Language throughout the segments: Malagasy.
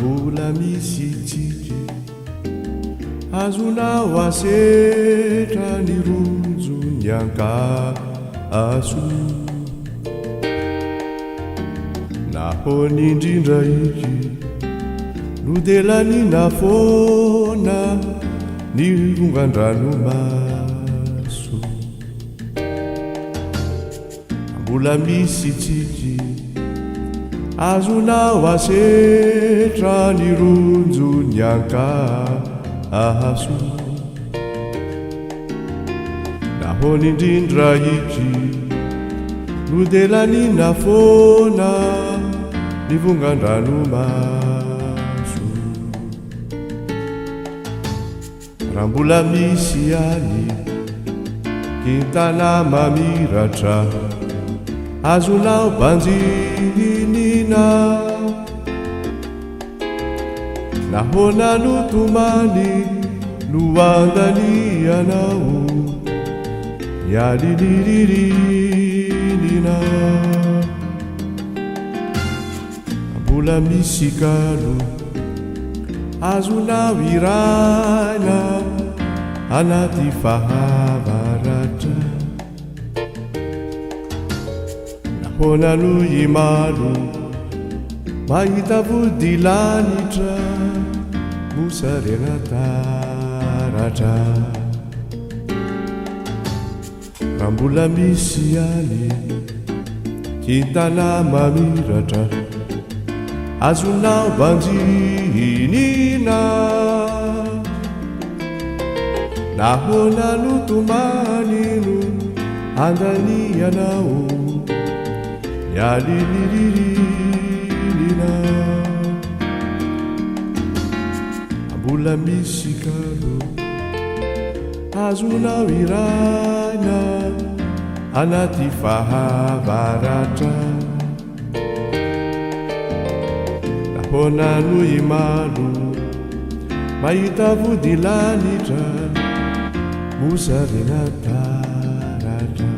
mbola misy tsiky azonao asetra ny ronjo ny ankaso nahony indrindra iky no delanina foana ny rongan-dranomaso mbola misy tsiky azonao asetra ny ronjo ny ankaso nahony indrindra iky no delanina foana ny vongan-dranomaso raha mbola misy any kintana mamiratra azonao banjinina nahona no tomany no andanianao mialiliririnina mbola misy kalo azonao iraina anaty fahavaratra nahona no imalo mahita vodilanitra mosarena taratra raha mbola misy any kintana mamiratra azonao banjinina nahona no tomany no andanianao mialiliririnina mbola misy kalo azonao iraina anaty fahavaratra nahona no imalo mahita vodilanitra mosarena taratra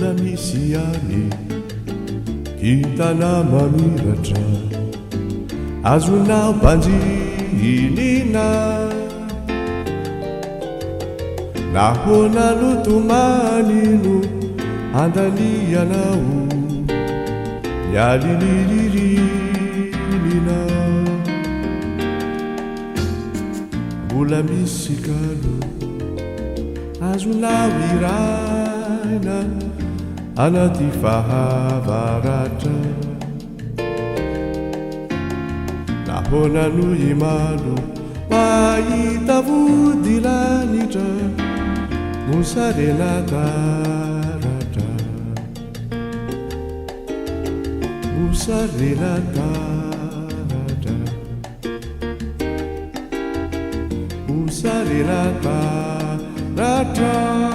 mbola misy any kintana mamiratra azonao banjinina nahona no tomany no andanianao mialiliririnina mbola misy kalo azonao iraina anaty fahavaratra nahona no imalo mahita vodilanitra mosarena taratra mosarena taratra mosarena taratra